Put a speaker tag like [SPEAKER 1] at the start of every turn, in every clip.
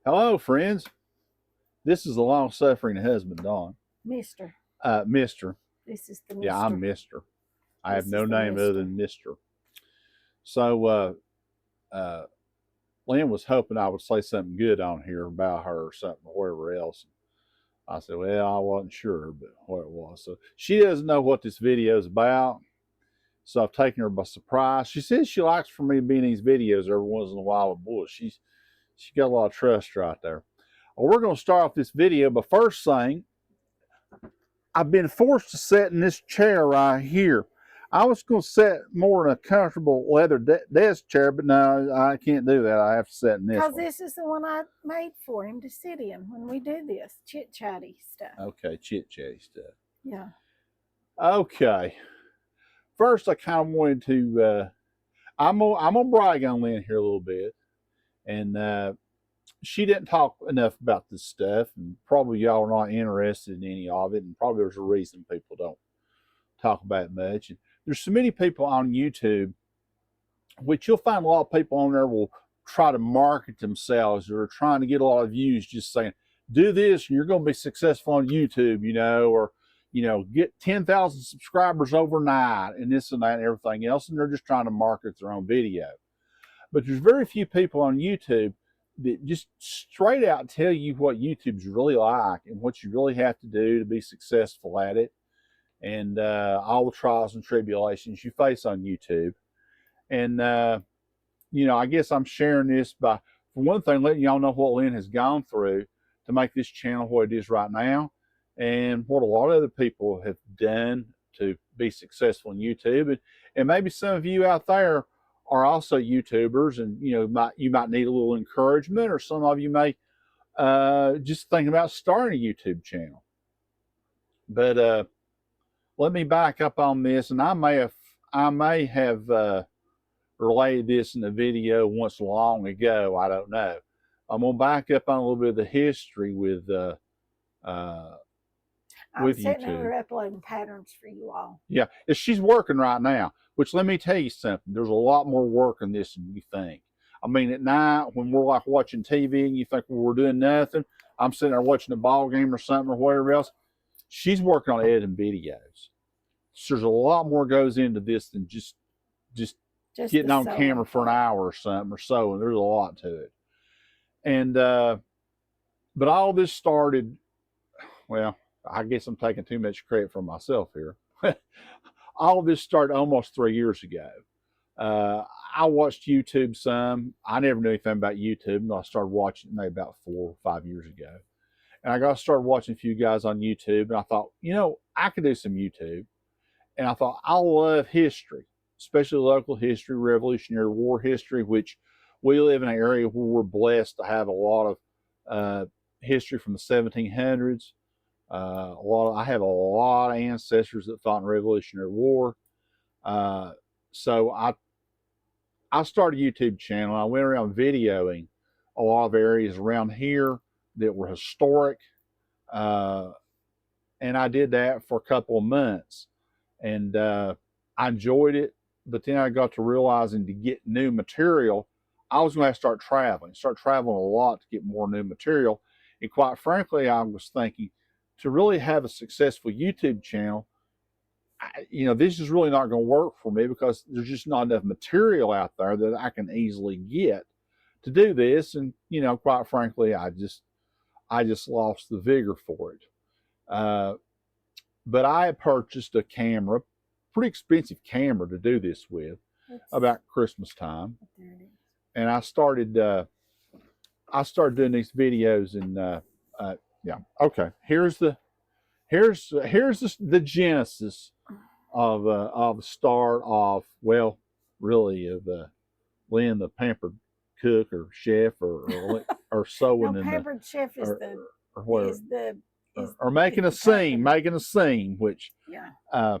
[SPEAKER 1] Hello, friends. This is the long-suffering husband, Don.
[SPEAKER 2] Mister.
[SPEAKER 1] Mister.
[SPEAKER 2] This is the
[SPEAKER 1] Yeah,
[SPEAKER 2] Mister.
[SPEAKER 1] I'm Mister. I have
[SPEAKER 2] This
[SPEAKER 1] no
[SPEAKER 2] is the
[SPEAKER 1] name other
[SPEAKER 2] Mister.
[SPEAKER 1] than Mister. So, Lynn was hoping I would say something good on here about her or something or whatever else. I said, well, I wasn't sure, but what it was. So she doesn't know what this video is about. So I've taken her by surprise. She says she likes for me to be in these videos every once in a while. But boy, she got a lot of trust right there. Well, we're going to start off this video by first saying I've been forced to sit in this chair right here. I was going to sit more in a comfortable leather desk chair, but no, I can't do that. I have to sit in this
[SPEAKER 2] Because
[SPEAKER 1] one.
[SPEAKER 2] this is the one I made for him to sit in when we do this chit-chatty stuff.
[SPEAKER 1] Okay, chit-chatty stuff.
[SPEAKER 2] Yeah.
[SPEAKER 1] Okay. First, I kind of wanted to, I'm gonna brag on Lynn here a little bit. And she didn't talk enough about this stuff, and probably y'all are not interested in any of it, and probably there's a reason people don't talk about it much. And there's so many people on YouTube, which you'll find a lot of people on there will try to market themselves or trying to get a lot of views just saying, do this and you're going to be successful on YouTube, or get 10,000 subscribers overnight and this and that and everything else. And they're just trying to market their own video. But there's very few people on YouTube that just straight out tell you what YouTube's really like and what you really have to do to be successful at it, and all the trials and tribulations you face on YouTube. And, I guess I'm sharing this by, for one thing, letting y'all know what Lynn has gone through to make this channel what it is right now, and what a lot of other people have done to be successful in YouTube. And maybe some of you out there are also YouTubers, and you might need a little encouragement, or some of you may just think about starting a YouTube channel. But let me back up on this, and I may have relayed this in a video once long ago. I don't know. I'm gonna back up on a little bit of the history with
[SPEAKER 2] sitting
[SPEAKER 1] YouTube.
[SPEAKER 2] over uploading patterns for you all.
[SPEAKER 1] Yeah, she's working right now, which, let me tell you something, there's a lot more work in this than you think. I mean, at night when we're like watching TV and you think, well, we're doing nothing, I'm sitting there watching a ball game or something or whatever else, she's working on editing videos. So there's a lot more goes into this than just getting on camera for an hour or something or so, and there's a lot to it. And but all this started, well, I guess I'm taking too much credit for myself here. All this started almost 3 years ago. I watched YouTube some. I never knew anything about YouTube until I started watching it maybe about 4 or 5 years ago. And I started watching a few guys on YouTube, and I thought, I could do some YouTube. And I thought, I love history, especially local history, Revolutionary War history, which we live in an area where we're blessed to have a lot of history from the 1700s. I have a lot of ancestors that fought in the Revolutionary War. So I started a YouTube channel. I went around videoing a lot of areas around here that were historic. And I did that for a couple of months. And I enjoyed it, but then I got to realizing to get new material, I was going to have to start traveling a lot to get more new material. And quite frankly, I was thinking, to really have a successful YouTube channel, this is really not going to work for me because there's just not enough material out there that I can easily get to do this. And, quite frankly, I just lost the vigor for it. But I had purchased a camera, pretty expensive camera to do this with, about Christmas time, and I started doing these videos. And yeah, okay. Here's the genesis of the start of, well, really, of Lynn the pampered cook or chef or sewing.
[SPEAKER 2] No, pampered chef is
[SPEAKER 1] or making a scene, which,
[SPEAKER 2] yeah.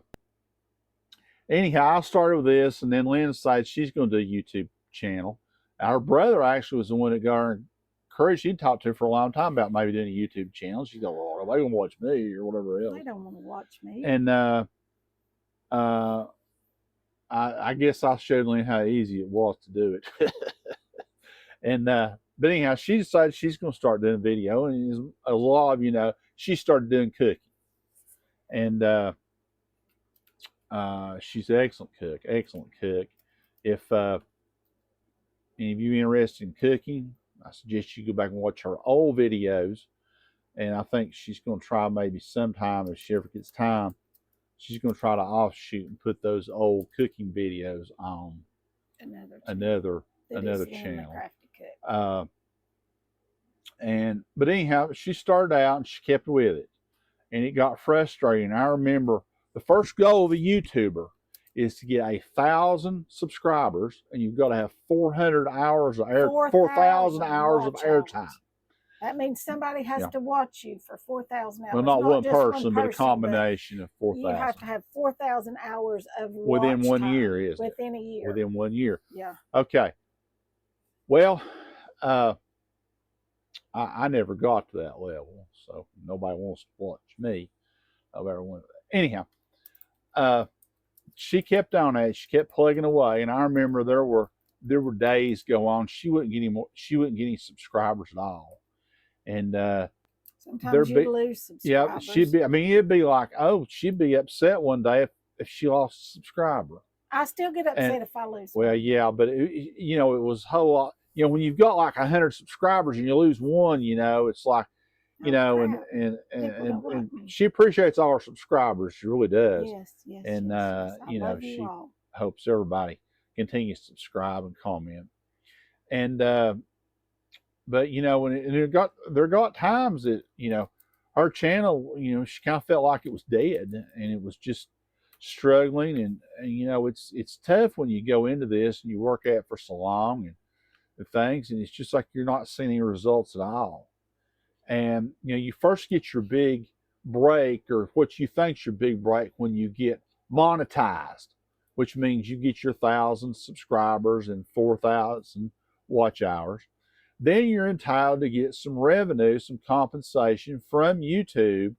[SPEAKER 1] Anyhow, I started with this, and then Lynn decided she's going to do a YouTube channel. Our brother actually was the one that got her courage. She'd talked to her for a long time about maybe doing a YouTube channel. She's going, well, they don't watch me or whatever else.
[SPEAKER 2] They don't want to watch me.
[SPEAKER 1] And I guess I showed Lynn how easy it was to do it. And but anyhow, she decided she's going to start doing video, and as a lot of you know, she started doing cooking, and she's an excellent cook, excellent cook. If any of you interested in cooking, I suggest you go back and watch her old videos. And I think she's going to try maybe sometime if she ever gets time. She's going to try to offshoot and put those old cooking videos on another channel. But anyhow, she started out and she kept with it, and it got frustrating. I remember the first goal of a YouTuber is to get 1,000 subscribers, and you've got to have 400 hours of 4,000 hours of airtime.
[SPEAKER 2] That means somebody has to watch you for 4,000 hours.
[SPEAKER 1] Well, not one person, but a combination of 4,000.
[SPEAKER 2] You have to have 4,000 hours of
[SPEAKER 1] within 1 year,
[SPEAKER 2] is within a year.
[SPEAKER 1] Within 1 year.
[SPEAKER 2] Yeah.
[SPEAKER 1] Okay. Well, I never got to that level, so nobody wants to watch me. Anyhow, she kept on at it. She kept plugging away, and I remember there were days go on. She wouldn't get any subscribers at all. And
[SPEAKER 2] sometimes you lose subscribers.
[SPEAKER 1] Yeah, it'd be like, she'd be upset one day if she lost a subscriber.
[SPEAKER 2] I still get upset if I lose
[SPEAKER 1] one. Well, yeah, but it was a whole lot. When you've got like 100 subscribers and you lose one, it's like, and she appreciates all her subscribers. She really does.
[SPEAKER 2] Yes.
[SPEAKER 1] And
[SPEAKER 2] yes.
[SPEAKER 1] She hopes everybody continues to subscribe and comment. And but there got times that her channel, she kind of felt like it was dead, and it was just struggling. And it's tough when you go into this and you work at it for so long and things, and it's just like you're not seeing any results at all. And you first get your big break, or what you think's your big break, when you get monetized, which means you get your 1,000 subscribers and 4,000 watch hours. Then you're entitled to get some revenue, some compensation from YouTube,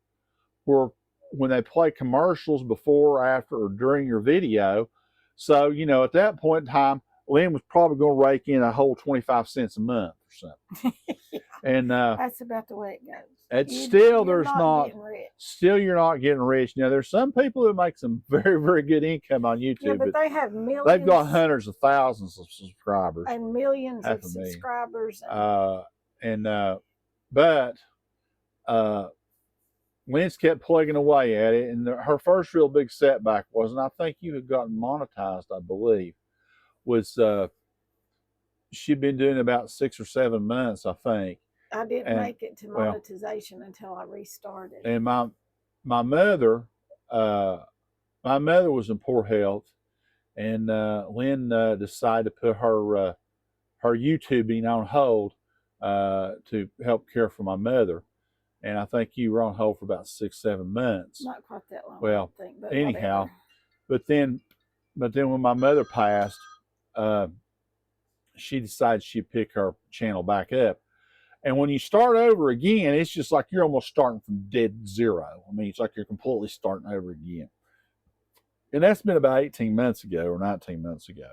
[SPEAKER 1] when they play commercials before, after, or during your video. So, at that point in time, Lynne was probably going to rake in a whole 25 cents a month or something. And
[SPEAKER 2] that's about the way it goes.
[SPEAKER 1] You're not getting rich. Now, there's some people who make some very, very good income on YouTube.
[SPEAKER 2] Yeah, but they have millions.
[SPEAKER 1] They've got hundreds of thousands of subscribers.
[SPEAKER 2] And millions of subscribers.
[SPEAKER 1] But Lynne's kept plugging away at it. And her first real big setback was, and I think you had gotten monetized, I believe, was she'd been doing about 6 or 7 months, I think.
[SPEAKER 2] I didn't make it to monetization until I restarted.
[SPEAKER 1] And my mother was in poor health, and Lynne decided to put her YouTubing on hold to help care for my mother. And I think you were on hold for about 6, 7 months.
[SPEAKER 2] Not quite that long.
[SPEAKER 1] Well,
[SPEAKER 2] I think, but
[SPEAKER 1] anyhow,
[SPEAKER 2] whatever.
[SPEAKER 1] but then when my mother passed, she decided she'd pick her channel back up. And when you start over again, it's just like you're almost starting from dead zero. I mean, it's like you're completely starting over again. And that's been about 18 months ago or 19 months ago.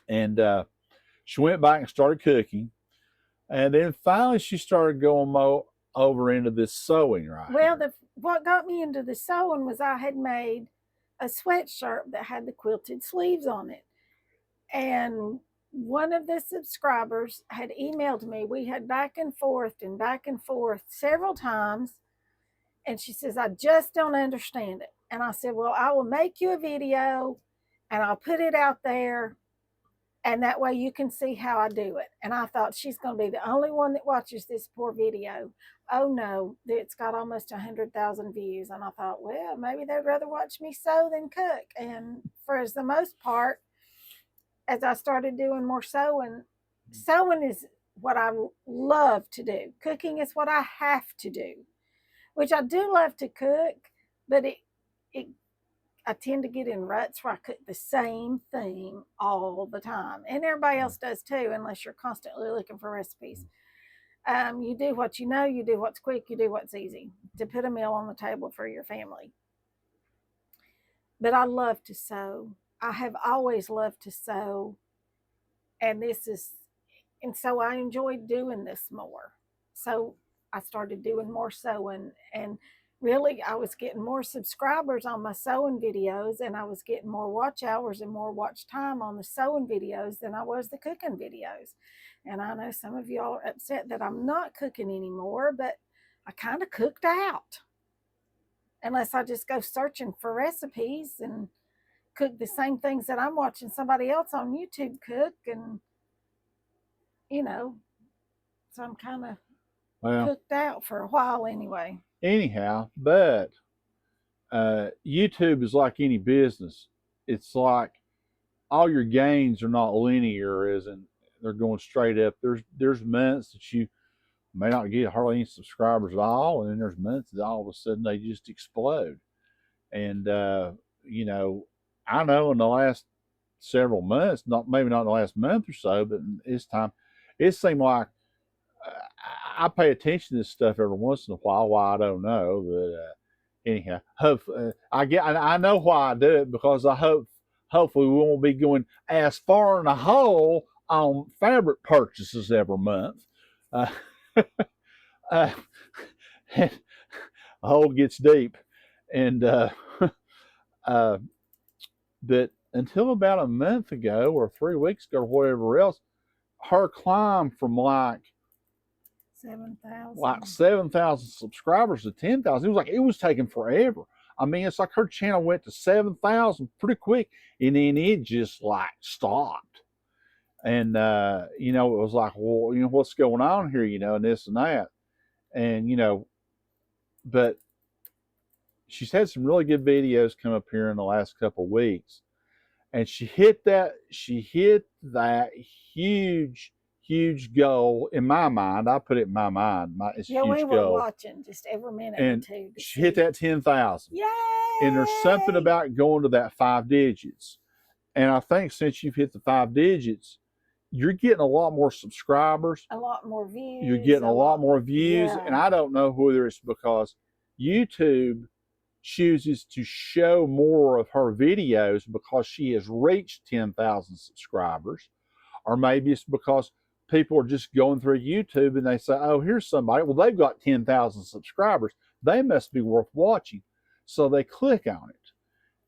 [SPEAKER 1] And she went back and started cooking. And then finally she started going over into this sewing
[SPEAKER 2] what got me into the sewing was I had made a sweatshirt that had the quilted sleeves on it. And one of the subscribers had emailed me. We had back and forth several times. And she says, I just don't understand it. And I said, well, I will make you a video and I'll put it out there. And that way you can see how I do it. And I thought, she's going to be the only one that watches this poor video. Oh no, it's got almost 100,000 views. And I thought, well, maybe they'd rather watch me sew than cook. And for the most part, as I started doing more sewing is what I love to do. Cooking is what I have to do, which I do love to cook, but I tend to get in ruts where I cook the same thing all the time. And everybody else does too, unless you're constantly looking for recipes. You do what you know, you do what's quick, you do what's easy to put a meal on the table for your family. But I love to sew. I have always loved to sew. And this is And so I enjoyed doing this more. So I started doing more sewing, and really I was getting more subscribers on my sewing videos, and I was getting more watch hours and more watch time on the sewing videos than I was the cooking videos. And I know some of y'all are upset that I'm not cooking anymore, but I kind of cooked out. Unless I just go searching for recipes and cook the same things that I'm watching somebody else on YouTube cook, and you know, so I'm kind of cooked out for a while anyway.
[SPEAKER 1] Anyhow, but YouTube is like any business. It's like all your gains are not linear, as in they're going straight up. There's months that you may not get hardly any subscribers at all, and then there's months that all of a sudden they just explode. And you know, I know in the last several months, maybe not in the last month or so, but this time, it seemed like I pay attention to this stuff every once in a while. Why, I don't know, but anyhow, I know why I do it, because hopefully we won't be going as far in a hole on fabric purchases every month. Uh, the hole gets deep, and but until about a month ago or 3 weeks ago or whatever else, her climb from like 7,000 subscribers to 10,000. It was taking forever. I mean, it's like her channel went to 7,000 pretty quick, and then it just like stopped. And you know, it was like, well, you know, what's going on here, you know, and this and that. And you know, but she's had some really good videos come up here in the last couple of weeks, and she hit that huge goal in my mind. I put it in my mind. It's a huge
[SPEAKER 2] we were
[SPEAKER 1] goal.
[SPEAKER 2] Watching just every minute
[SPEAKER 1] and
[SPEAKER 2] or two.
[SPEAKER 1] She hit that 10,000.
[SPEAKER 2] Yay!
[SPEAKER 1] And there's something about going to that 5 digits. And I think since you've hit the 5 digits, you're getting a lot more subscribers,
[SPEAKER 2] a lot more views.
[SPEAKER 1] You're getting a lot more views,
[SPEAKER 2] yeah.
[SPEAKER 1] And I don't know whether it's because YouTube chooses to show more of her videos because she has reached 10,000 subscribers, or maybe it's because people are just going through YouTube and they say, oh, here's somebody, well, they've got 10,000 subscribers, they must be worth watching, so they click on it.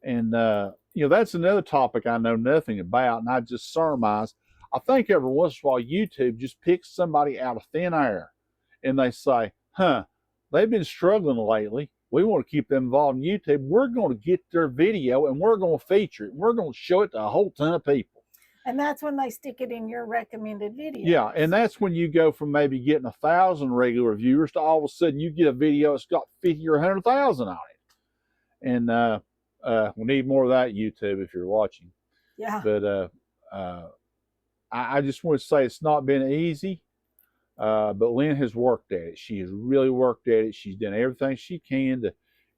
[SPEAKER 1] And you know, that's another topic I know nothing about, and I just surmise. I think every once in a while YouTube just picks somebody out of thin air and they say, they've been struggling lately, we want to keep them involved in YouTube, we're going to get their video and we're going to feature it, we're going to show it to a whole ton of people.
[SPEAKER 2] And that's when they stick it in your recommended videos.
[SPEAKER 1] Yeah, and that's when you go from maybe getting 1,000 regular viewers to all of a sudden you get a video that's got 50 or 100,000 on it. And we need more of that, YouTube, if you're watching.
[SPEAKER 2] Yeah.
[SPEAKER 1] But I just want to say it's not been easy. But Lynne has worked at it. She has really worked at it. She's done everything she can to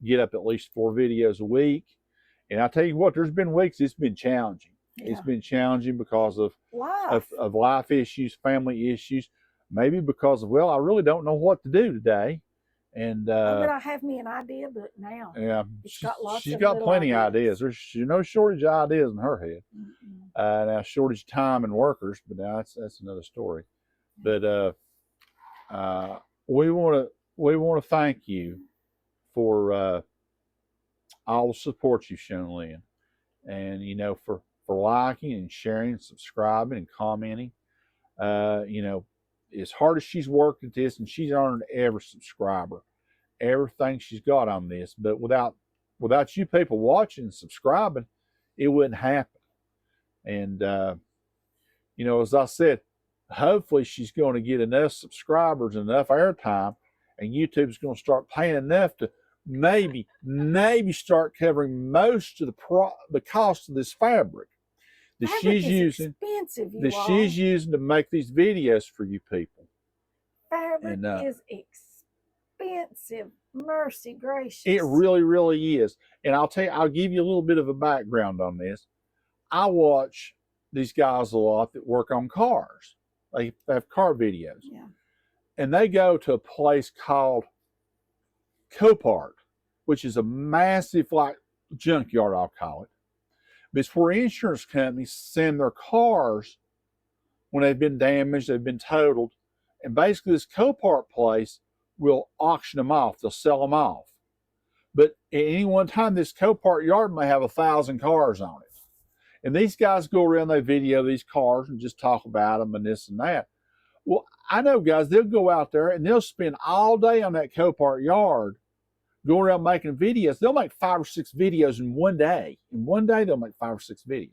[SPEAKER 1] get up at least 4 videos a week. And I tell you what, there's been weeks it's been challenging. Yeah. It's been challenging because of life issues, family issues, maybe because of, well, I really don't know what to do today. And
[SPEAKER 2] but I have me an idea book now.
[SPEAKER 1] Yeah, she's got plenty of ideas. There's no shortage of ideas in her head. Now, shortage of time and workers, but now that's another story. But we want to thank you for all the support you've shown Lynne, and you know, for liking and sharing and subscribing and commenting. You know, as hard as she's worked at this, and she's earned every subscriber, everything she's got on this, but without you people watching and subscribing, it wouldn't happen. And you know, as I said, hopefully she's going to get enough subscribers, enough airtime, and YouTube's going to start paying enough to maybe start covering most of the cost of this fabric that she's using to make these videos for you people.
[SPEAKER 2] Fabric is expensive. Mercy gracious.
[SPEAKER 1] It really, really is. And I'll give you a little bit of a background on this. I watch these guys a lot that work on cars. They have car videos.
[SPEAKER 2] Yeah.
[SPEAKER 1] And they go to a place called Copart, which is a massive, like, junkyard, I'll call it. But it's where insurance companies send their cars when they've been damaged, they've been totaled. And basically this Copart place will auction them off. They'll sell them off. But at any one time, this Copart yard may have 1,000 cars on it. And these guys go around, they video these cars and just talk about them and this and that. Well, I know guys, they'll go out there and they'll spend all day on that Copart yard going around making videos. They'll make 5 or 6 videos in one day. In one day, they'll make 5 or 6 videos.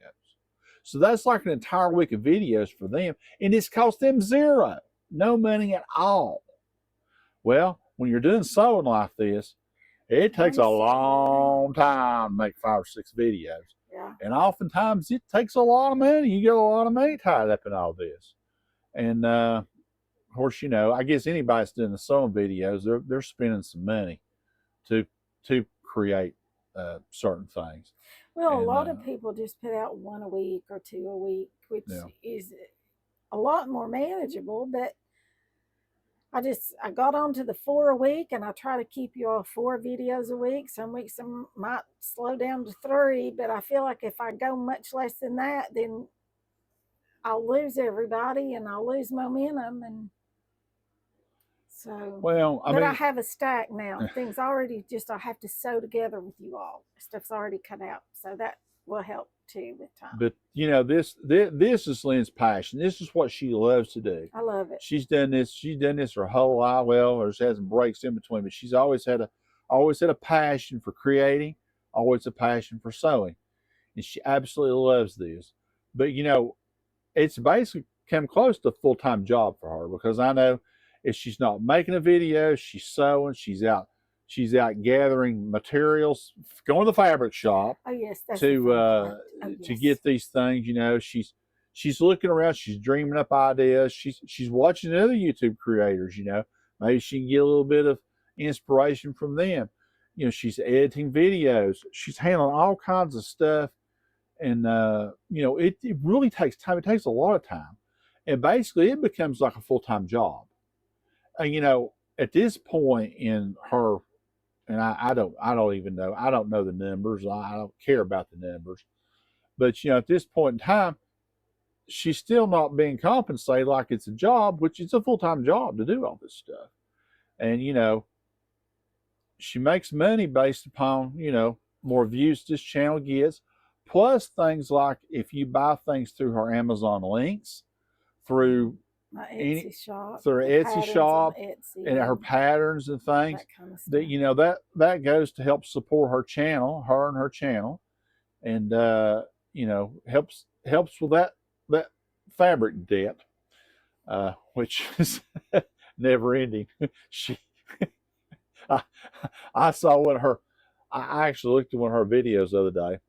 [SPEAKER 1] So that's like an entire week of videos for them. And it's cost them zero. No money at all. Well, when you're doing sewing like this, it takes a long time to make 5 or 6 videos.
[SPEAKER 2] Yeah.
[SPEAKER 1] And oftentimes it takes a lot of money. You get a lot of money tied up in all this. And of course, you know, I guess anybody that's doing the sewing videos, they're spending some money to create certain things.
[SPEAKER 2] Well, a lot of people just put out 1 a week or 2 a week, which is a lot more manageable. But I got on to the 4 a week, and I try to keep you all 4 videos a week. Some weeks I might slow down to 3, but I feel like if I go much less than that, then I'll lose everybody and I'll lose momentum. And so,
[SPEAKER 1] well, I mean,
[SPEAKER 2] I have a stack now. Things already I have to sew together with you all. Stuff's already cut out, so that will help too with time.
[SPEAKER 1] But you know, this is Lynne's passion. This is what she loves to do.
[SPEAKER 2] I love it.
[SPEAKER 1] She's done this her whole life. Well, there's had some breaks in between, but she's always had a passion for creating, always a passion for sewing, and she absolutely loves this. But you know, it's basically come close to a full-time job for her, because I know if she's not making a video, she's sewing, she's out gathering materials, going to the fabric shop.
[SPEAKER 2] Oh yes, that's
[SPEAKER 1] to get these things. You know, she's looking around, she's dreaming up ideas, she's watching other YouTube creators. You know, maybe she can get a little bit of inspiration from them. You know, she's editing videos, she's handling all kinds of stuff. And you know, it really takes time. It takes a lot of time, and basically it becomes like a full-time job. And you know, at this point in her, and I don't even know, I don't know the numbers, I don't care about the numbers, but you know, at this point in time, she's still not being compensated like it's a job, which is a full-time job to do all this stuff. And you know, she makes money based upon, you know, more views this channel gets, plus things like if you buy things through her Amazon links, through
[SPEAKER 2] my Etsy shop,
[SPEAKER 1] through her Etsy shop,
[SPEAKER 2] Etsy,
[SPEAKER 1] and her patterns and things,
[SPEAKER 2] that kind of stuff.
[SPEAKER 1] that you know, that goes to help support her channel, her and her channel, and you know, helps with that fabric debt, which is never ending. I saw one of her. I actually looked at one of her videos the other day.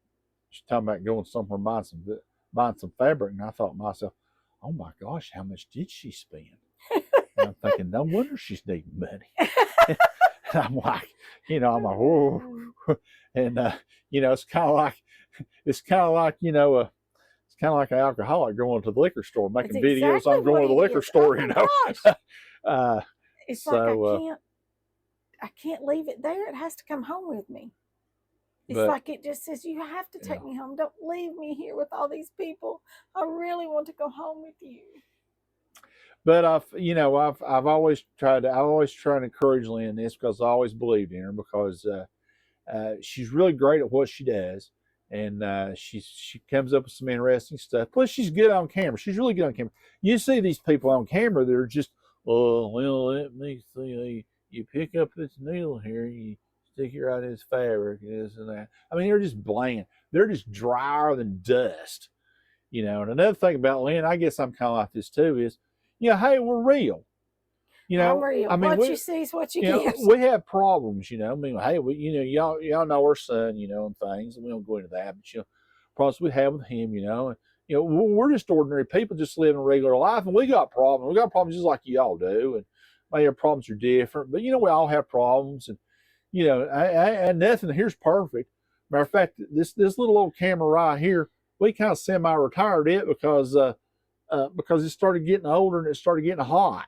[SPEAKER 1] She's talking about going somewhere buying some fabric, and I thought to myself, oh my gosh, how much did she spend? And I'm thinking, no wonder she's needing money. And I'm like, whoa. And you know, it's kind of like, you know, it's kind of like an alcoholic going to the liquor store, making videos on going to the liquor store, you know.
[SPEAKER 2] It's like I can't leave it there. It has to come home with me. It's like it just says, you have to take me home. Don't leave me here with all these people. I really want to go home with you.
[SPEAKER 1] But I've always tried to encourage Lynne in this, because I always believed in her, because she's really great at what she does, and she comes up with some interesting stuff. Plus, she's good on camera. She's really good on camera. You see these people on camera that are just, oh, well, let me see. You pick up this needle here, you stick it right in this fabric, and this and that. I mean, they're just bland. They're just drier than dust, you know. And another thing about Lynne, I guess I'm kind of like this too, is, you know, hey, we're real. You know,
[SPEAKER 2] I'm real.
[SPEAKER 1] I mean,
[SPEAKER 2] what you see is what you
[SPEAKER 1] get.
[SPEAKER 2] get.
[SPEAKER 1] We have problems, you know. I mean, hey, y'all know our son, you know, and things, and we don't go into that, but you know, problems we have with him, you know. And, you know, we're just ordinary people, just living a regular life, and we got problems. We got problems just like y'all do, and maybe our problems are different, but you know, we all have problems, and you know, and nothing here's perfect. Matter of fact, this little old camera right here, we kind of semi-retired it because it started getting older and it started getting hot.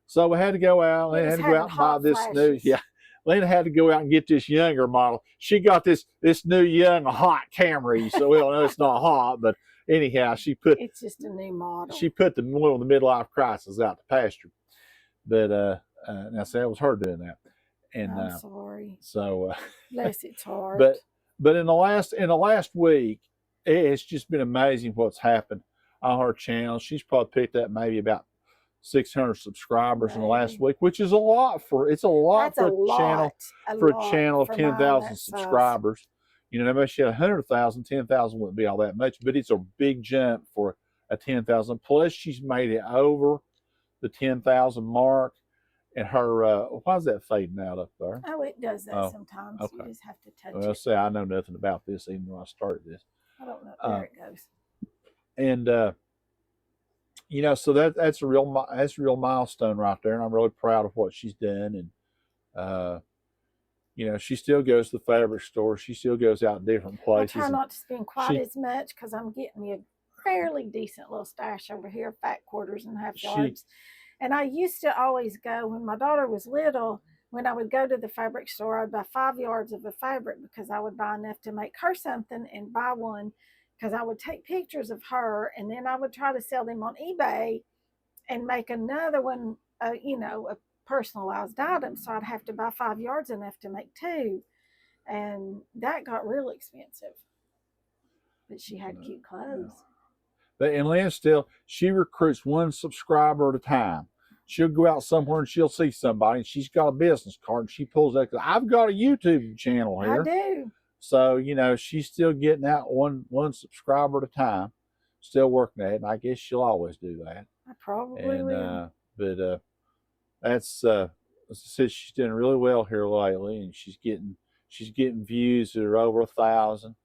[SPEAKER 1] So we had to go out. Lynne had to go out and buy this new. Yeah, Lynne had to go out and get this younger model. She got this new young hot camera. So well, no, it's not hot, but anyhow,
[SPEAKER 2] it's just a new model.
[SPEAKER 1] She put the one of the midlife crisis out to pasture. But now see, that was her doing that. And
[SPEAKER 2] I'm sorry.
[SPEAKER 1] So
[SPEAKER 2] bless its heart.
[SPEAKER 1] But in the last week, it's just been amazing what's happened on her channel. She's probably picked up maybe about 600 subscribers in the last week, which is a lot for a channel of 10,000 subscribers. You know, maybe she had 100,000, 10,000 wouldn't be all that much, but it's a big jump for a 10,000. Plus, she's made it over the 10,000 mark. And her, why is that fading out up there?
[SPEAKER 2] Oh, it does that sometimes. Okay. You just have to touch it.
[SPEAKER 1] Well, see, I know nothing about this, even though I started this.
[SPEAKER 2] I don't know. There it goes.
[SPEAKER 1] And you know, so that's a real milestone right there, and I'm really proud of what she's done. And you know, she still goes to the fabric store. She still goes out in different places.
[SPEAKER 2] I try not to spend quite as much because I'm getting me a fairly decent little stash over here, fat quarters and half yards. And I used to always go when my daughter was little. When I would go to the fabric store, I'd buy 5 yards of the fabric because I would buy enough to make her something and buy one because I would take pictures of her and then I would try to sell them on eBay and make another one, you know, a personalized item. So I'd have to buy 5 yards enough to make 2. And that got real expensive. But she had cute clothes.
[SPEAKER 1] But and Lynn she recruits one subscriber at a time. She'll go out somewhere and she'll see somebody and she's got a business card and she pulls that. I've got a YouTube channel here.
[SPEAKER 2] I do.
[SPEAKER 1] So, you know, she's still getting out one subscriber at a time, still working at it. And I guess she'll always do that.
[SPEAKER 2] I probably will.
[SPEAKER 1] But that's, as I said, she's doing really well here lately and she's getting views that are over 1,000.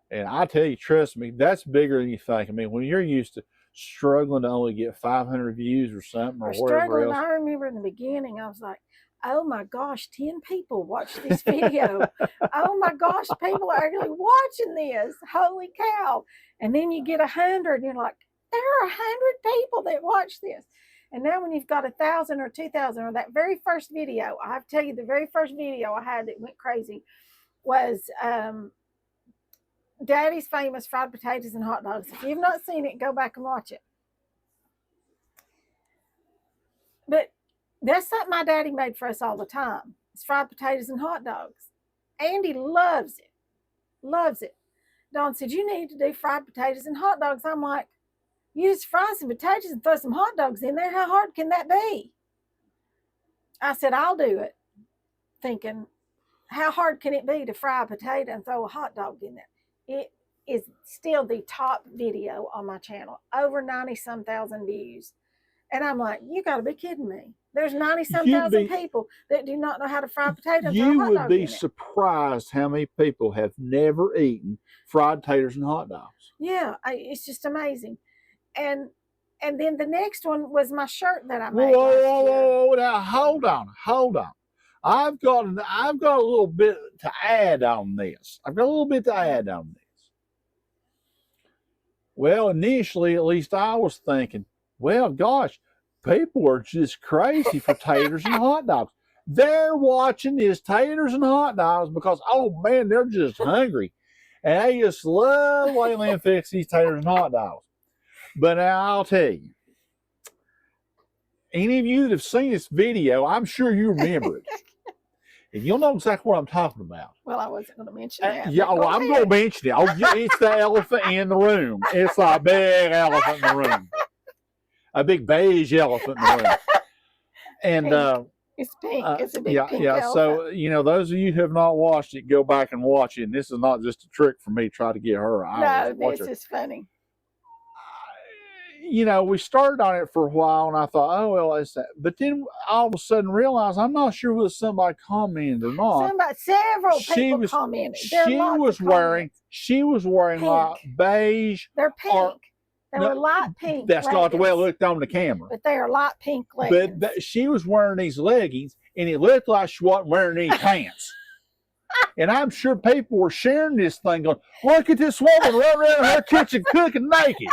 [SPEAKER 1] And I tell you, trust me, that's bigger than you think. I mean, when you're used to struggling to only get 500 views or something or whatever else.
[SPEAKER 2] I remember in the beginning, I was like, oh my gosh, 10 people watched this video. Oh my gosh, people are actually watching this. Holy cow. And then you get 100 and you're like, there are 100 people that watch this. And now when you've got 1,000 or 2,000 or that very first video, I have to tell you, the very first video I had that went crazy was Daddy's famous fried potatoes and hot dogs. If you've not seen it, go back and watch it. But that's something my daddy made for us all the time. It's fried potatoes and hot dogs. Andy loves it. Loves it. Dawn said, you need to do fried potatoes and hot dogs. I'm like, you just fry some potatoes and throw some hot dogs in there. How hard can that be? I said, I'll do it. Thinking, how hard can it be to fry a potato and throw a hot dog in there? It is still the top video on my channel. Over 90-some thousand views. And I'm like, you got to be kidding me. There's 90-some thousand people that do not know how to fry potatoes.
[SPEAKER 1] You would be surprised how many people have never eaten fried taters and hot dogs.
[SPEAKER 2] Yeah, it's just amazing. And then the next one was my shirt that I made.
[SPEAKER 1] Whoa, now hold on. I've got a little bit to add on this. Well, initially, at least I was thinking, well, gosh, people are just crazy for taters and hot dogs. They're watching these taters and hot dogs because, oh man, they're just hungry. And they just love the way Lynn fixes these taters and hot dogs. But now I'll tell you, any of you that have seen this video, I'm sure you remember it. And you'll know exactly what I'm talking about.
[SPEAKER 2] Well, I wasn't going to mention that.
[SPEAKER 1] Yeah, well, I'm going to mention it. Oh, it's the elephant in the room. It's a big elephant in the room. A big beige elephant in the room. And
[SPEAKER 2] it's pink. It's a big pink elephant.
[SPEAKER 1] So, you know, those of you who have not watched it, go back and watch it. And this is not just a trick for me to try to get her.
[SPEAKER 2] No, this is funny.
[SPEAKER 1] You know, we started on it for a while, and I thought, oh, well, it's that. But then all of a sudden realized I'm not sure whether somebody commented or not.
[SPEAKER 2] Several people commented.
[SPEAKER 1] She was wearing
[SPEAKER 2] pink.
[SPEAKER 1] like beige.
[SPEAKER 2] They're pink. They were light pink.
[SPEAKER 1] That's
[SPEAKER 2] leggings.
[SPEAKER 1] not the way it looked on the camera.
[SPEAKER 2] But they are light pink leggings.
[SPEAKER 1] But she was wearing these leggings, and it looked like she wasn't wearing any pants. And I'm sure people were sharing this thing going, look at this woman running around her kitchen cooking naked.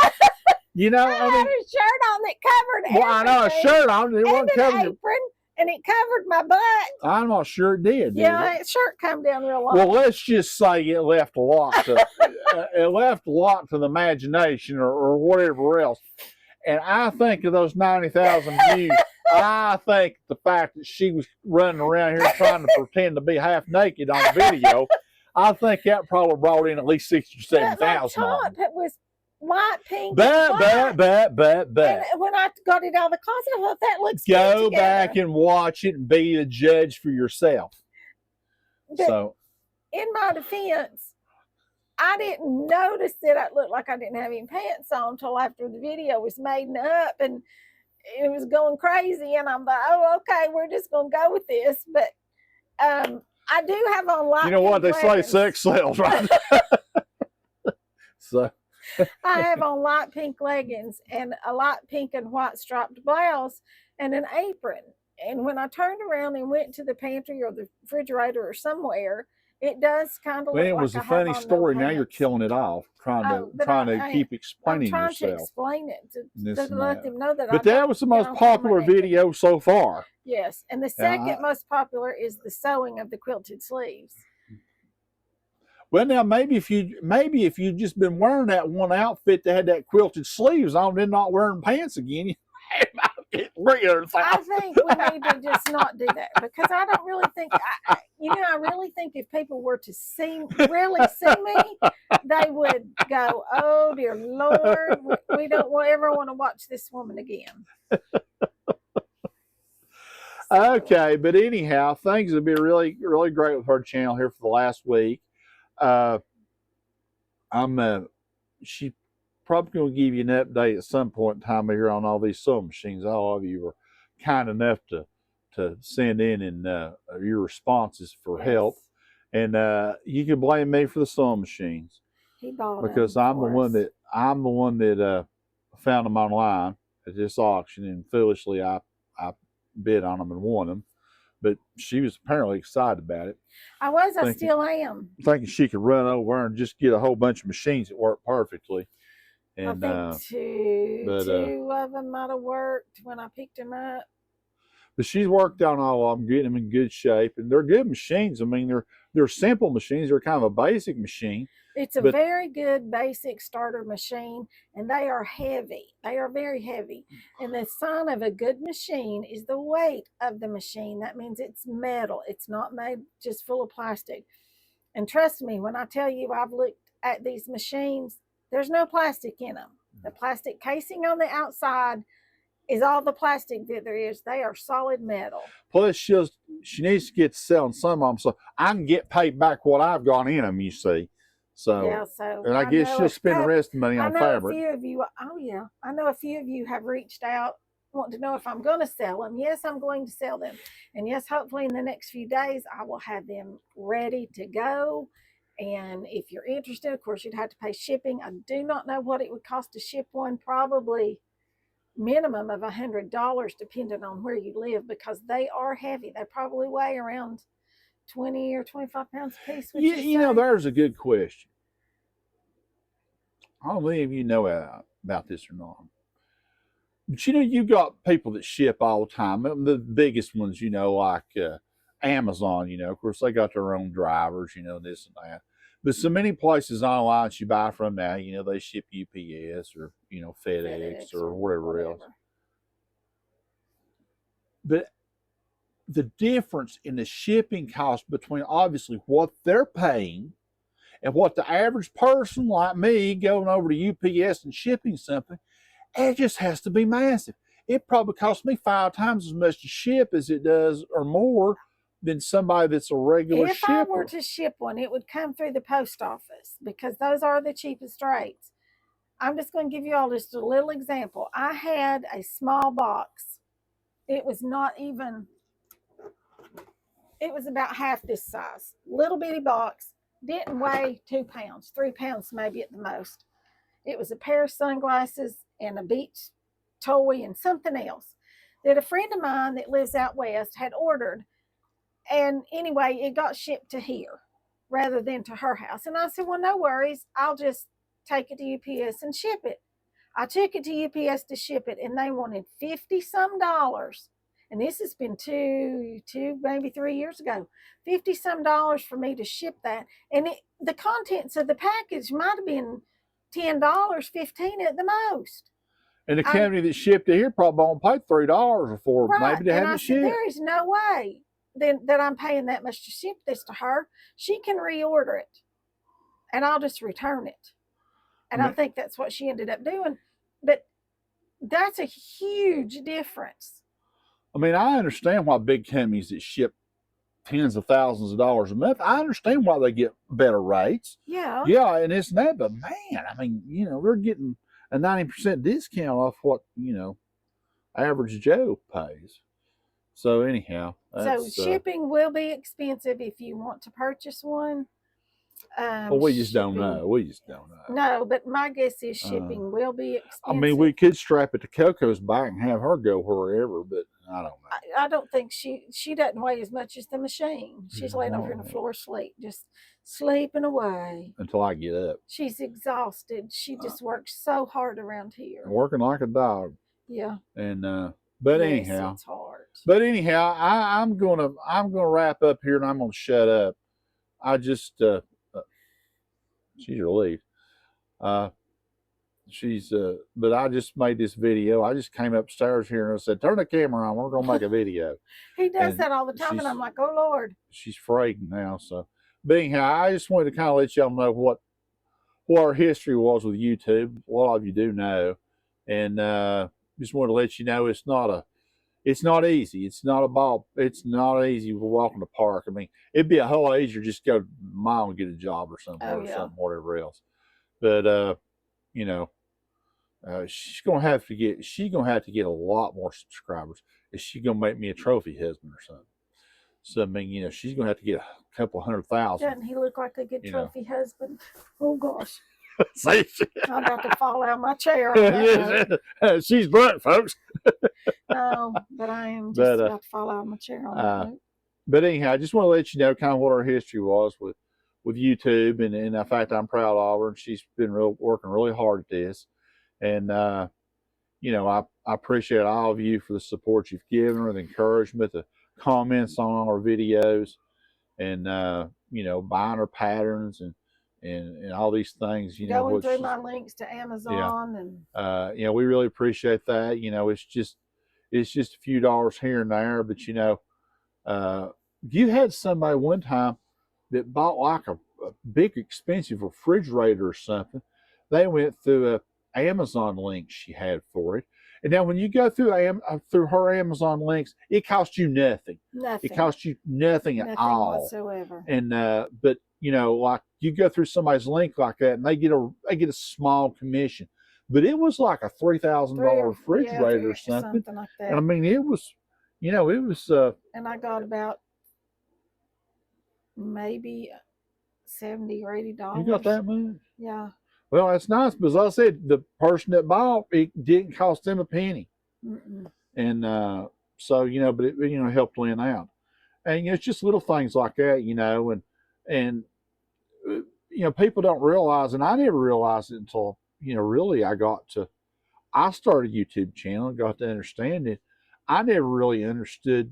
[SPEAKER 1] You know,
[SPEAKER 2] I mean, had a shirt on that covered everything.
[SPEAKER 1] Well, I know, a shirt on. It wasn't
[SPEAKER 2] and an
[SPEAKER 1] covering
[SPEAKER 2] apron. and it covered my butt.
[SPEAKER 1] I'm not sure it did.
[SPEAKER 2] Yeah,
[SPEAKER 1] Did it?
[SPEAKER 2] its shirt come down real long.
[SPEAKER 1] Well, let's just say it left a lot to it left a lot to the imagination or whatever else. And I think of those 90,000 views. I think the fact that she was running around here trying to pretend to be half naked on video, I think that probably brought in at least 60 or 70,000.
[SPEAKER 2] Top, it was white, pink,
[SPEAKER 1] Bet.
[SPEAKER 2] And when I got it out of the closet, I thought that looks
[SPEAKER 1] Go
[SPEAKER 2] good
[SPEAKER 1] back and watch it and be the judge for yourself.
[SPEAKER 2] But
[SPEAKER 1] so,
[SPEAKER 2] in my defense, I didn't notice that I looked like I didn't have any pants on until after the video was made up and it was going crazy. And I'm like, oh, okay, we're just going to go with this. But I do have on light.
[SPEAKER 1] You know what? They
[SPEAKER 2] leggings.
[SPEAKER 1] say sex sells, right? So.
[SPEAKER 2] I have on light pink leggings and a light pink and white striped blouse and an apron. And when I turned around and went to the pantry or the refrigerator or somewhere, it does kind of
[SPEAKER 1] Well,
[SPEAKER 2] look
[SPEAKER 1] it was
[SPEAKER 2] like
[SPEAKER 1] a funny story. Now you're
[SPEAKER 2] pants.
[SPEAKER 1] killing it off, trying to keep explaining
[SPEAKER 2] I'm trying
[SPEAKER 1] yourself.
[SPEAKER 2] to explain it to let them know that.
[SPEAKER 1] But that was the most popular video so far.
[SPEAKER 2] Yes, and the second most popular is the sewing of the quilted sleeves.
[SPEAKER 1] Well, now maybe if you just been wearing that one outfit that had that quilted sleeves on, then not wearing pants again, you
[SPEAKER 2] I think we need to just not do that because I don't really think I really think if people were to really see me, they would go, "Oh dear Lord, we don't ever want to watch this woman again."
[SPEAKER 1] Okay, but anyhow, things have been really, really great with her channel here for the last week. She probably going to give you an update at some point in time here on all these sewing machines. All of you were kind enough to send in and your responses for help, and you can blame me for the sewing machines because I'm the one that found them online at this auction, and foolishly I bid on them and won them. But she was apparently excited about it.
[SPEAKER 2] I still am.
[SPEAKER 1] Thinking she could run over and just get a whole bunch of machines that work perfectly. And
[SPEAKER 2] I think two of them might have worked when I picked them up.
[SPEAKER 1] But she's worked on all of them, getting them in good shape, and they're good machines. I mean, they're simple machines. They're kind of a basic machine.
[SPEAKER 2] It's a very good basic starter machine, and they are heavy. They are very heavy. And the sign of a good machine is the weight of the machine. That means it's metal. It's not made just full of plastic. And trust me, when I tell you I've looked at these machines, there's no plastic in them. The plastic casing on the outside is all the plastic that there is. They are solid metal.
[SPEAKER 1] Plus, she needs to get to selling some of them so I can get paid back what I've gone in them, you see. So,
[SPEAKER 2] yeah,
[SPEAKER 1] and I guess she'll spend the rest of the money on fabric.
[SPEAKER 2] I know a few of you have reached out wanting to know if I'm going to sell them. Yes, I'm going to sell them. And yes, hopefully in the next few days, I will have them ready to go. And if you're interested, of course, you'd have to pay shipping. I do not know what it would cost to ship one, probably minimum of $100 depending on where you live because they are heavy. They probably weigh around 20 or 25 pounds a piece.
[SPEAKER 1] You know, there's a good question. I don't know if you know about this or not. But you know, you got people that ship all the time. The biggest ones, you know, like Amazon, you know, of course, they got their own drivers, you know, this and that. But so many places online you buy from now, you know, they ship UPS or, you know, FedEx or whatever else. But the difference in the shipping cost between obviously what they're paying and what the average person like me going over to UPS and shipping something, it just has to be massive. It probably costs me 5 times as much to ship as it does or more than somebody that's a regular shipper.
[SPEAKER 2] If I were to ship one, it would come through the post office because those are the cheapest rates. I'm just going to give you all just a little example. I had a small box. It was about half this size. Little bitty box. Didn't weigh 2 pounds, 3 pounds maybe at the most. It was a pair of sunglasses and a beach toy and something else that a friend of mine that lives out west had ordered. And anyway, it got shipped to here rather than to her house. And I said, well, no worries. I'll just take it to UPS and ship it. I took it to UPS to ship it, and they wanted $50 some. and this has been two, maybe 3 years ago, $50 some for me to ship that. And the contents of the package might have been $10, 15 at the most.
[SPEAKER 1] And the company that shipped it here probably won't pay $3 for
[SPEAKER 2] Right.
[SPEAKER 1] maybe to have
[SPEAKER 2] And I
[SPEAKER 1] it
[SPEAKER 2] said,
[SPEAKER 1] shipped.
[SPEAKER 2] there is no way that I'm paying that much to ship this to her. She can reorder it, and I'll just return it. And I think that's what she ended up doing. But that's a huge difference.
[SPEAKER 1] I mean, I understand why big companies that ship tens of thousands of dollars a month, I understand why they get better rates.
[SPEAKER 2] Yeah.
[SPEAKER 1] Yeah, and it's that, but man, I mean, they're getting a 90% discount off what, average Joe pays. So anyhow,
[SPEAKER 2] so shipping will be expensive if you want to purchase one.
[SPEAKER 1] Well, we just don't know. We just don't know.
[SPEAKER 2] No, but my guess is shipping will be expensive.
[SPEAKER 1] I mean, we could strap it to Coco's back and have her go wherever, but I don't know.
[SPEAKER 2] I don't think she doesn't weigh as much as the machine. She's laying over on the floor asleep, just sleeping away.
[SPEAKER 1] Until I get up.
[SPEAKER 2] She's exhausted. She just works so hard around here.
[SPEAKER 1] Working like a dog.
[SPEAKER 2] Yeah.
[SPEAKER 1] And but
[SPEAKER 2] yes,
[SPEAKER 1] anyhow.
[SPEAKER 2] It's hard.
[SPEAKER 1] But anyhow, I'm gonna wrap up here and I'm gonna shut up. I just she's relieved. But I just made this video. I just came upstairs here and I said, turn the camera on, we're gonna make a video.
[SPEAKER 2] He does that all the time, and I'm like, oh Lord. She's
[SPEAKER 1] frightened now. So but anyhow, I just wanted to kind of let y'all know what our history was with YouTube. A lot of you do know. And just wanted to let you know it's not easy. It's not easy to walk in the park. I mean, it'd be a whole lot easier just go a mile and get a job or something, whatever else. But she's gonna have to get a lot more subscribers. Is she gonna make me a trophy husband or something? So I mean, she's gonna have to get a couple 100,000.
[SPEAKER 2] Doesn't he look like a good trophy husband? Oh gosh. I'm about to fall out of my chair.
[SPEAKER 1] She's blunt, folks.
[SPEAKER 2] No, but I am just about to fall out of my chair on that note.
[SPEAKER 1] But anyhow, I just want to let you know kind of what our history was with YouTube, and in fact, I'm proud of her, and she's been working really hard at this. And I appreciate all of you for the support you've given her, the encouragement, the comments on all our videos, and buying her patterns and all these things.
[SPEAKER 2] Going through my links to Amazon,
[SPEAKER 1] and we really appreciate that. It's just a few dollars here and there, but you had somebody one time that bought like a big expensive refrigerator or something. They went through a Amazon link she had for it, and now when you go through her Amazon links, it costs you nothing.
[SPEAKER 2] Nothing.
[SPEAKER 1] It costs you nothing at all
[SPEAKER 2] whatsoever.
[SPEAKER 1] And but like you go through somebody's link like that, and they get a small commission. But it was like a $3,000 refrigerator or something
[SPEAKER 2] like that.
[SPEAKER 1] And I mean, it was.
[SPEAKER 2] And I got about maybe $70 or $80.
[SPEAKER 1] You got that much?
[SPEAKER 2] Yeah.
[SPEAKER 1] Well, that's nice, because I said the person that bought it didn't cost them a penny. And so but it helped Lynne out, and it's just little things like that, and people don't realize, and I never realized it until really I started a YouTube channel and got to understand it. I never really understood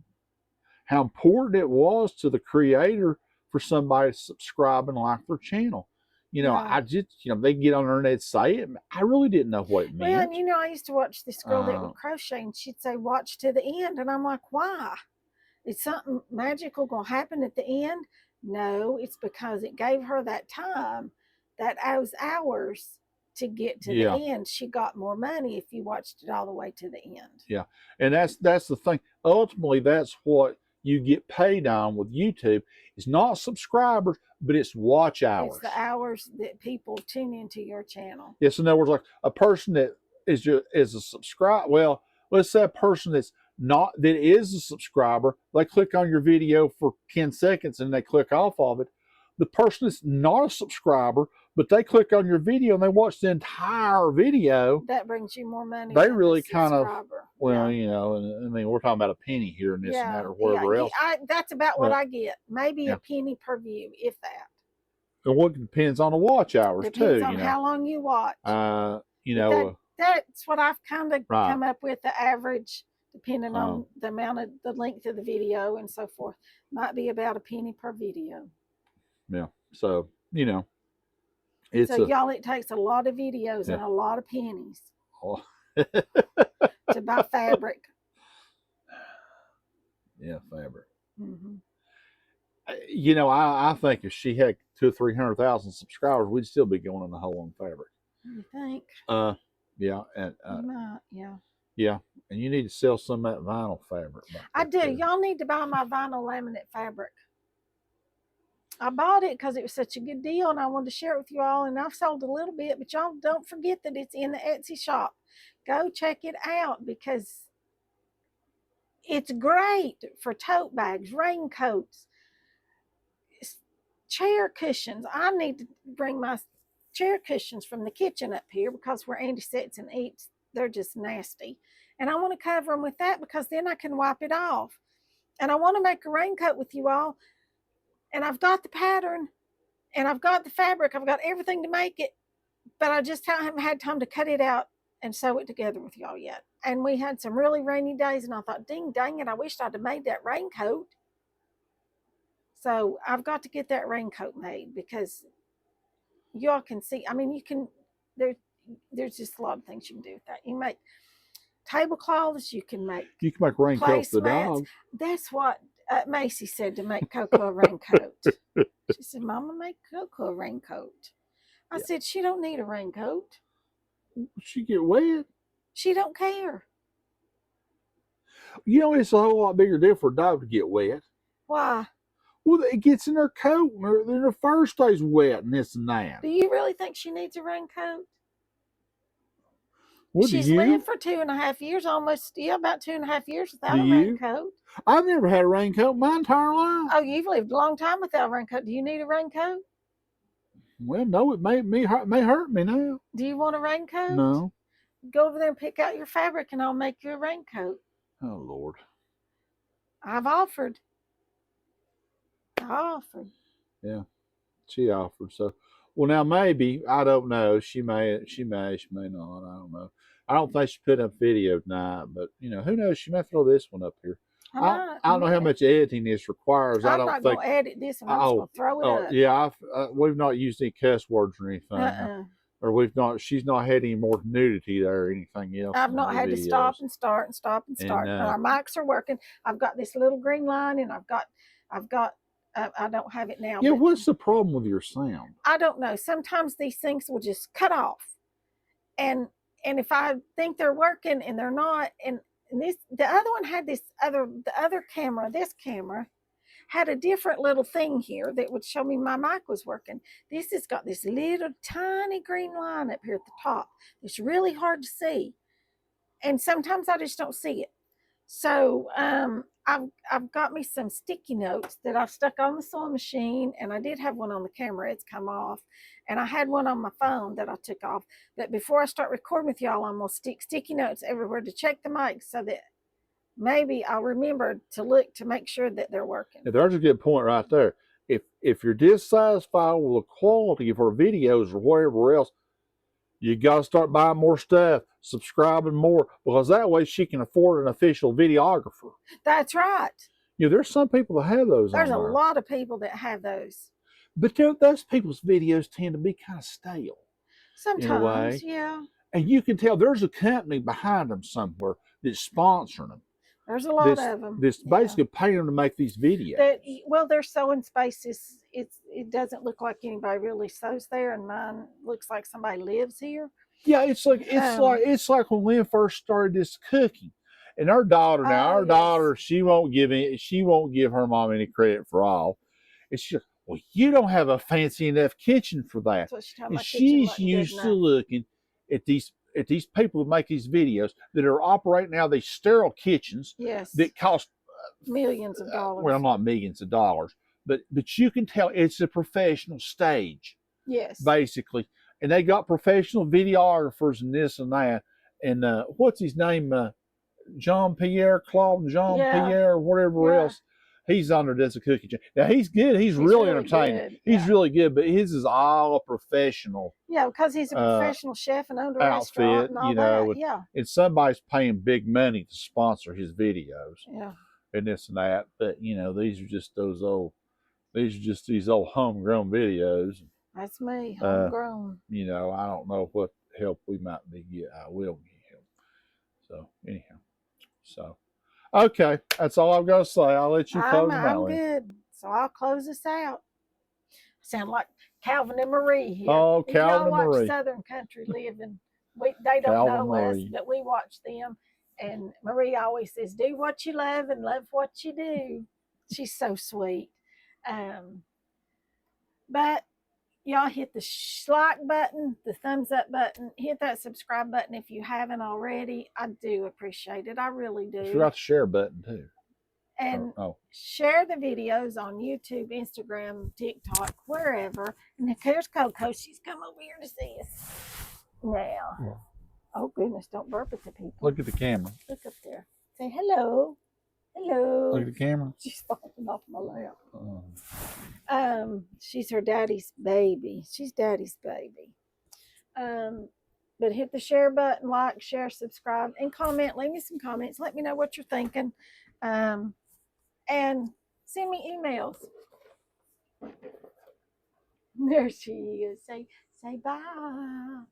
[SPEAKER 1] how important it was to the creator for somebody to subscribe and like their channel. I just, they get on there and they'd say it. I really didn't know what it meant.
[SPEAKER 2] Well, and I used to watch this girl that would crochet, and she'd say, watch to the end. And I'm like, why? Is something magical going to happen at the end? No, it's because it gave her that time, those hours to get to the end. She got more money if you watched it all the way to the end. Yeah.
[SPEAKER 1] And that's the thing. Ultimately, that's what you get paid on with YouTube. It's not subscribers, but it's watch hours.
[SPEAKER 2] It's the hours that people tune into your channel.
[SPEAKER 1] Yes, in other words, like a person that is a subscriber. Well, let's say a person that is a subscriber, they click on your video for 10 seconds and they click off of it. The person that's not a subscriber, but they click on your video and they watch the entire video.
[SPEAKER 2] That brings you more money.
[SPEAKER 1] They really kind of, well, and I mean, we're talking about a penny here and this and that or whatever else.
[SPEAKER 2] That's about what I get. Maybe a penny per view, if that.
[SPEAKER 1] And what depends on the watch hours too.
[SPEAKER 2] Depends on how long you watch.
[SPEAKER 1] That's
[SPEAKER 2] what I've kind of come up with, the average depending on the amount of the length of the video and so forth. Might be about $0.01 per video.
[SPEAKER 1] Yeah. So, you know, it's
[SPEAKER 2] so y'all, it takes a lot of videos and a lot of pennies to buy fabric.
[SPEAKER 1] Yeah, fabric.
[SPEAKER 2] Mm-hmm.
[SPEAKER 1] You know, I think if she had 200,000 or 300,000 subscribers, we'd still be going in the hole on fabric.
[SPEAKER 2] You think?
[SPEAKER 1] Yeah, and
[SPEAKER 2] you might, yeah.
[SPEAKER 1] Yeah, and you need to sell some of that vinyl fabric.
[SPEAKER 2] I do. Y'all need to buy my vinyl laminate fabric. I bought it because it was such a good deal, and I wanted to share it with you all. And I've sold a little bit, but y'all don't forget that it's in the Etsy shop. Go check it out because it's great for tote bags, raincoats, chair cushions. I need to bring my chair cushions from the kitchen up here because where Andy sits and eats, they're just nasty. And I want to cover them with that because then I can wipe it off. And I want to make a raincoat with you all. And I've got the pattern and I've got the fabric. I've got everything to make it, but I just haven't had time to cut it out and sew it together with y'all yet. And we had some really rainy days, and I thought, dang it, I wished I'd have made that raincoat. So I've got to get that raincoat made because y'all can see. I mean, you can. There's just a lot of things you can do with that. You make tablecloths. You can make
[SPEAKER 1] raincoats for the dog.
[SPEAKER 2] That's what Macy said to make Coco a raincoat. She said, "Mama, make Coco a raincoat." I said, "She don't need a raincoat.
[SPEAKER 1] She get wet.
[SPEAKER 2] She don't care."
[SPEAKER 1] You know, it's a whole lot bigger deal for a dog to get wet.
[SPEAKER 2] Why?
[SPEAKER 1] Well, it gets in her coat and their fur stays wet and this and that.
[SPEAKER 2] Do you really think she needs a raincoat?
[SPEAKER 1] Well,
[SPEAKER 2] she's lived for 2.5 years, almost, about 2.5 years without a raincoat.
[SPEAKER 1] I've never had a raincoat my entire life.
[SPEAKER 2] Oh, you've lived a long time without a raincoat. Do you need a raincoat?
[SPEAKER 1] Well, no, it may hurt me now.
[SPEAKER 2] Do you want a raincoat?
[SPEAKER 1] No.
[SPEAKER 2] Go over there and pick out your fabric and I'll make you a raincoat.
[SPEAKER 1] Oh, Lord.
[SPEAKER 2] I've offered. I offered.
[SPEAKER 1] Yeah, she offered. So, well, now maybe, I don't know. She may not. I don't know. I don't think she put up video tonight, but you know, who knows? She may throw this one up here. I don't know how much editing this requires.
[SPEAKER 2] I'm not going to edit this one. I'm just going to throw it up.
[SPEAKER 1] Yeah, we've not used any cuss words or anything. Or she's not had any more nudity there or anything else.
[SPEAKER 2] I've not had to stop and start and stop and start. And our mics are working. I've got this little green line and I've got I don't have it now.
[SPEAKER 1] Yeah, what's the problem with your sound?
[SPEAKER 2] I don't know. Sometimes these things will just cut off. And if I think they're working and they're not, and the other one had the other camera, this camera had a different little thing here that would show me my mic was working. This has got this little tiny green line up here at the top. It's really hard to see. And sometimes I just don't see it. So I've got me some sticky notes that I've stuck on the sewing machine, and I did have one on the camera. It's come off, and I had one on my phone that I took off. But before I start recording with y'all, I'm gonna stick sticky notes everywhere to check the mic so that maybe I'll remember to look to make sure that they're working.
[SPEAKER 1] Yeah, there's a good point right there. If you're dissatisfied with the quality of her videos or whatever else, you got to start buying more stuff, subscribing more, because that way she can afford an official videographer.
[SPEAKER 2] That's right.
[SPEAKER 1] You know, there's some people that have those.
[SPEAKER 2] There's a lot of people that have those.
[SPEAKER 1] But those people's videos tend to be kind of stale.
[SPEAKER 2] Sometimes,
[SPEAKER 1] in a way.
[SPEAKER 2] Yeah.
[SPEAKER 1] And you can tell there's a company behind them somewhere that's sponsoring them.
[SPEAKER 2] There's a lot of them.
[SPEAKER 1] That's basically paying them to make these videos.
[SPEAKER 2] Their sewing space it doesn't look like anybody really sews there, and mine looks like somebody lives here.
[SPEAKER 1] Yeah, it's like when Lynne first started this cooking, and her daughter, she won't give her mom any credit for all. It's just, well, you don't have a fancy enough kitchen for that. And she's used to looking at these people who make these videos that are operating now these sterile kitchens that cost
[SPEAKER 2] millions of dollars.
[SPEAKER 1] Well, not millions of dollars, but you can tell it's a professional stage.
[SPEAKER 2] Yes.
[SPEAKER 1] Basically. And they got professional videographers and this and that. And what's his name? Claude Jean Pierre, whatever else. He's on there, does a cooking channel. Now he's good. He's really entertaining.
[SPEAKER 2] Good.
[SPEAKER 1] He's really good, but his is all a professional.
[SPEAKER 2] Yeah, because he's a professional chef and owned a restaurant and all
[SPEAKER 1] you know,
[SPEAKER 2] that. Yeah.
[SPEAKER 1] And somebody's paying big money to sponsor his videos.
[SPEAKER 2] Yeah.
[SPEAKER 1] And this and that. But you know, these are just these old homegrown videos.
[SPEAKER 2] That's me, homegrown.
[SPEAKER 1] You know, I don't know what help we might be get. I will get help. So anyhow. So okay, that's all I've got to say. I'll let you close them out.
[SPEAKER 2] I'm good. So I'll close this out. Sound like Calvin and Marie here.
[SPEAKER 1] Oh, Calvin and
[SPEAKER 2] watch
[SPEAKER 1] Marie.
[SPEAKER 2] Southern Country Living. They don't
[SPEAKER 1] Calvin
[SPEAKER 2] know
[SPEAKER 1] Marie.
[SPEAKER 2] us, but we watch them. And Marie always says, "Do what you love and love what you do." She's so sweet. But y'all hit the like button, the thumbs up button, hit that subscribe button if you haven't already. I do appreciate it. I really do.
[SPEAKER 1] You forgot the share button too.
[SPEAKER 2] And share the videos on YouTube, Instagram, TikTok, wherever. And here's Coco. She's come over here to see us now. Yeah. Oh, goodness. Don't burp at the people.
[SPEAKER 1] Look at the camera.
[SPEAKER 2] Look up there. Say hello. Hello.
[SPEAKER 1] Look at the camera.
[SPEAKER 2] She's falling off my lap. She's her daddy's baby. She's daddy's baby. But hit the share button, like, share, subscribe, and comment. Leave me some comments. Let me know what you're thinking. And send me emails. There she is. Say bye.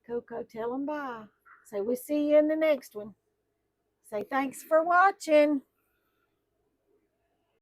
[SPEAKER 2] Coco, tell them bye. Say we'll see you in the next one. Say thanks for watching.